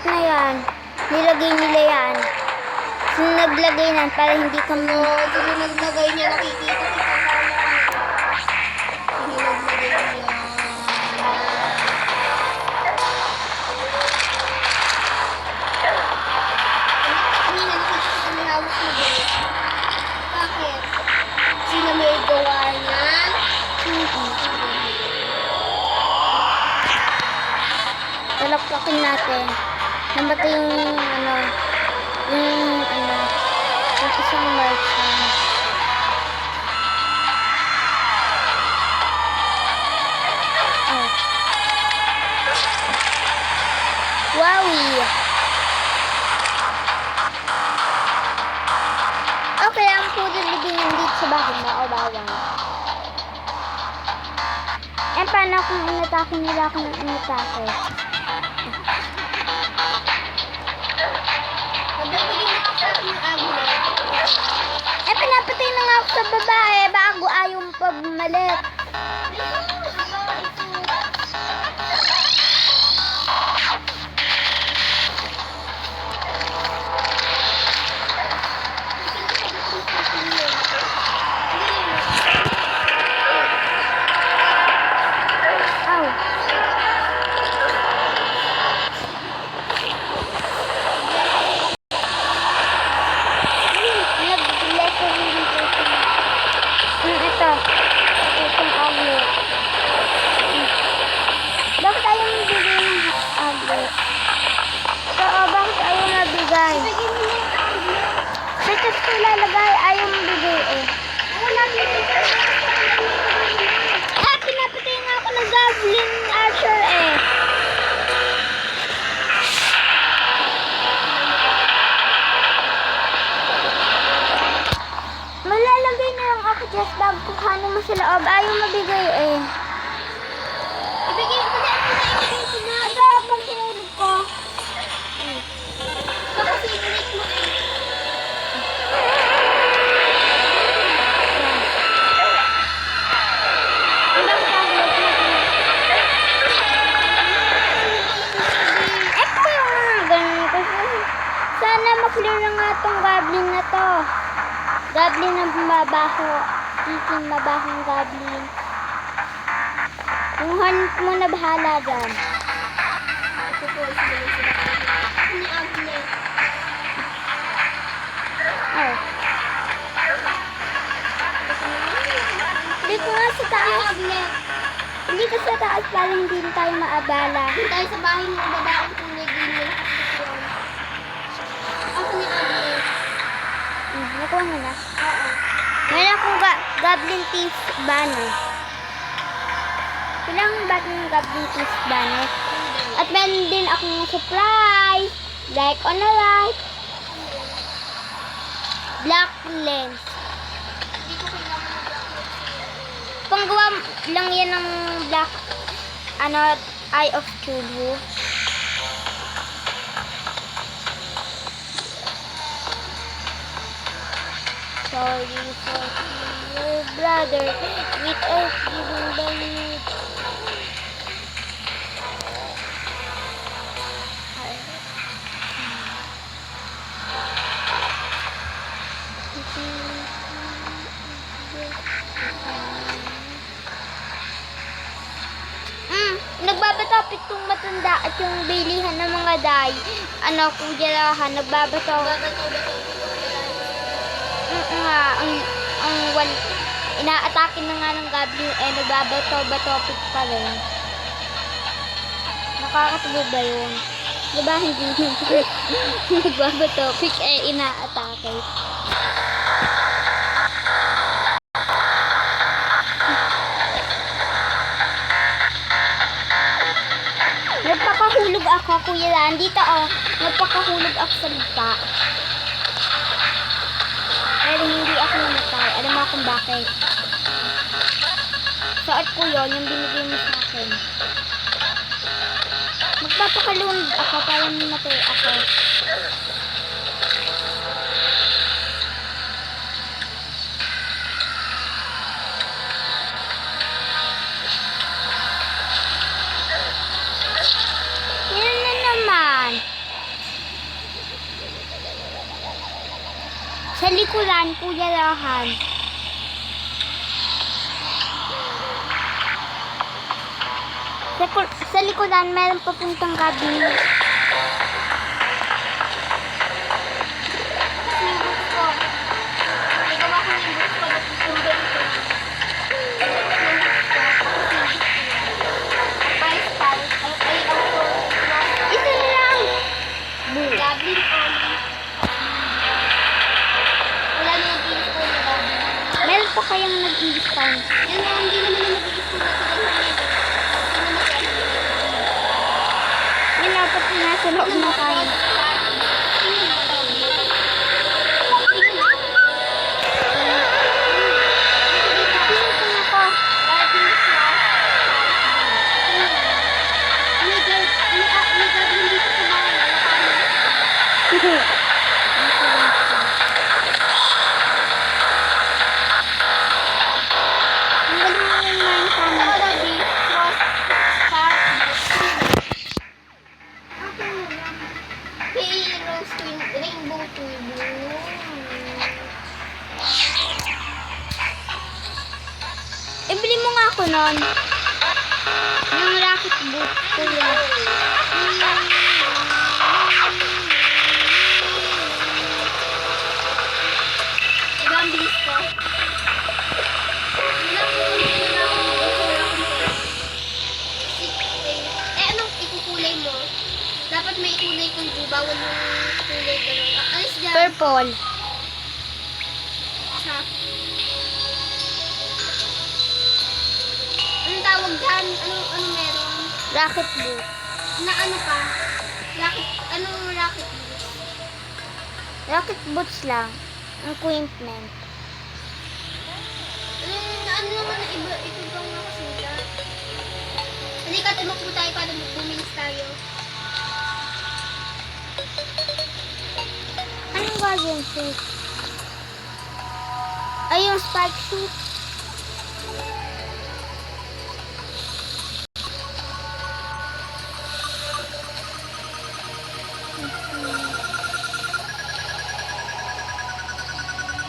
part na yan, nilagay nila yan. Naglagay na para hindi ka mo... Sige, naglagay niya. Nakikita kita. Sige, naglagay niya. Kanina nakita kita may hawak na balik. Bakit? Sila may gawa niyan? Talakpakin natin. Namatay yung yung isang merchant. Oh. Wowie! Okay, ang pwede libingin dito sa bahay na o bawal. Eh, paano kung inatake nila ako ng inatake? Eh, pinapatay na nga ako sa babae bago ayaw pa bumalik. Bakit ayaw mabigay ng aglet? Bakit ayaw mabigay? Sa chest ko lalagay, ayaw mabigay eh. Pinapatay nga ako ng goblin archer eh. Malalagay na lang ako chest bag kuhanin mo sa loob, ayaw mabigay eh. Ibigay ko na Ito, pag sinulog ko. Tapos i-break mo eh. Sana ma-clear na nga tong goblin na to. Goblin na mabaho. Titing mabahong goblin. Yung hunt mo na bahala dyan. Ito po, sila. Ni Agnes. Oh. Dito nga sa taas. Agnes. Dito sa taas para hindi tayo maabala. Tayo sa bahay ng babaeng kung naging ako ni Agnes. Nakuha mo na. Oo. Meron akong goblin thief banner. Kailangan ba ng goblin thief banner? At meron din akong surprise. Like on the right. Black lens. Hindi ko kailangan ng Agnes. Panggawa lang yan ng black, Eye of Cthulhu. Sorry for your brother, with us giving the need. Nagbabato itong matanda at yung bilihan ng mga day. Kung dirahan, nagbabato. Ina-atake na nga ng goblin, nagbabato-bato pa rin. Nakakatuloy ba yun? Diba hindi nagbabato, ina-atake. Nagpakahulog ako, Kuya Lan. Dito, nagpakahulog ako sa lupa. Pero hindi ako namatay. Alam mo kung bakit? Suot ko yun, yung binigay mo sa akin. Magpapakalunod ako para mamatay ako. Yan na naman. likuran, Kuya Rahan. Sa likuran, meron papuntang goblin. Nibot ko. Nagawa ko nibot ko. Natutunggan ko. Isa na lang. Goblin on. Wala na nag-iis ko na goblin. Meron pa kayang nag-i-spawn. Yan na, hindi naman na nag-iis ko na Yun dapat yung nasa loob na kayo. Rainbow tubo. Ibili mo nga ako nun. Yung rocket boot ko yan. Diba ang bilis ko? Anong ikukulay mo? Dapat may kulay kung di bawal yung kulay gano'n. Alis dyan. Purple. Siya. Anong tawag dyan? Ano meron? Rocket boot. Na ano pa? Anong rocket boots? Rocket boots lang. Equipment. Ano naman na iba bang nakasila? Halika, tumakbo tayo para bumilis tayo. Anong guardian suit? Ay, yung spike suit.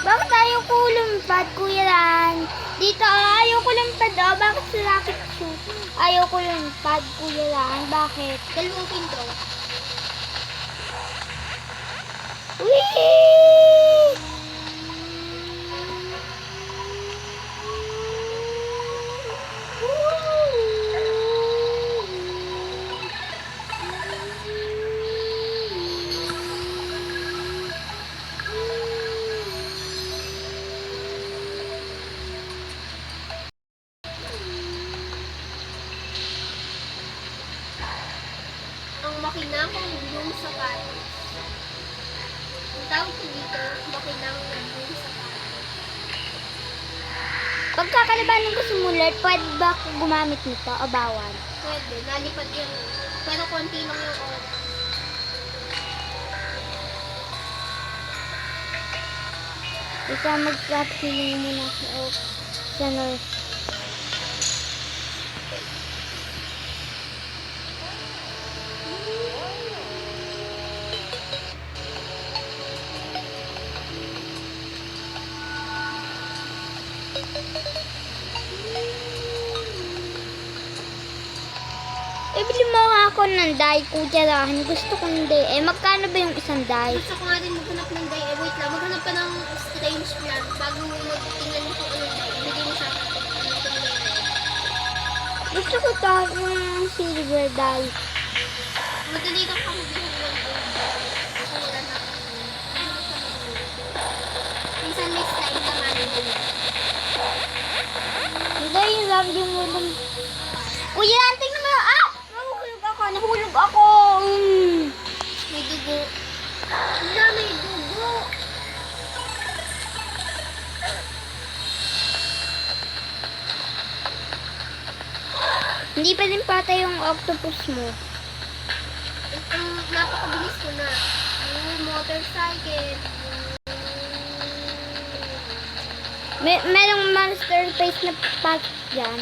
Bakit ayaw ko lumpad, Kuya Ran? Dito, ayaw ko lumpad. Oh, bakit sa rocket suit? Ayaw ko lumpad, Kuya Ran. Bakit? Dalawang pinto. Whee! Ang makinang yung sapatos. Ang tawag ko dito, makinang yung sapatos. Pagkakalabanin ko simulat, pwede ba ako gumamit nito o bawal? Pwede, nalipad yan. Pero konti lang yung oras. Isa mag-trap healing muna sa north. Ibili mo ako ng dye, Kuya Rahan. Gusto ko ng dye. Eh, magkano ba yung isang dye? Gusto ko nga din maghanap ng day. Eh, wait lang. Maghanap pa ng strange plant bago mo tingnan mo kung anong day. Ibigay mo sa akin kung anong tingnan mo. Gusto ko to, yung silver dye. Madali kang pamibili ng day. Kasi wala na akong minsan may slime na manibig. Hindi, yung lovely mo lang. Kuya Rahan, tingnan mo. Ah! Nahulog ako. Nahulog ako. May dugo. Wala, may dugo. Hindi pa din patay yung octopus mo. Napakabilis ko na. Yung motorcycle. Merong monster face na pack dyan.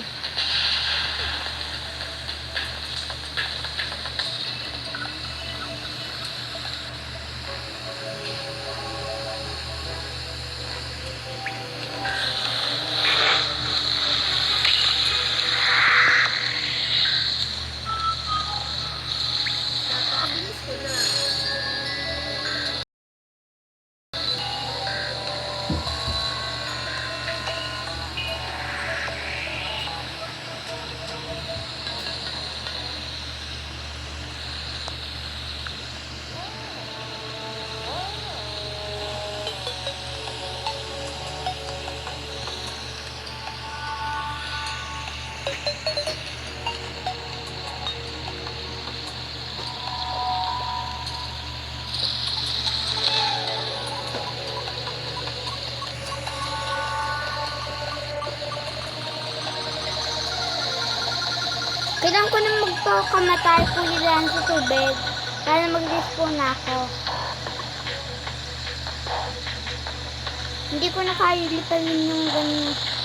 Kailangan ko na magpakamatay po yan sa tubig para mag-respawn na ako. Hindi ko na kaya liparin yung ganyan.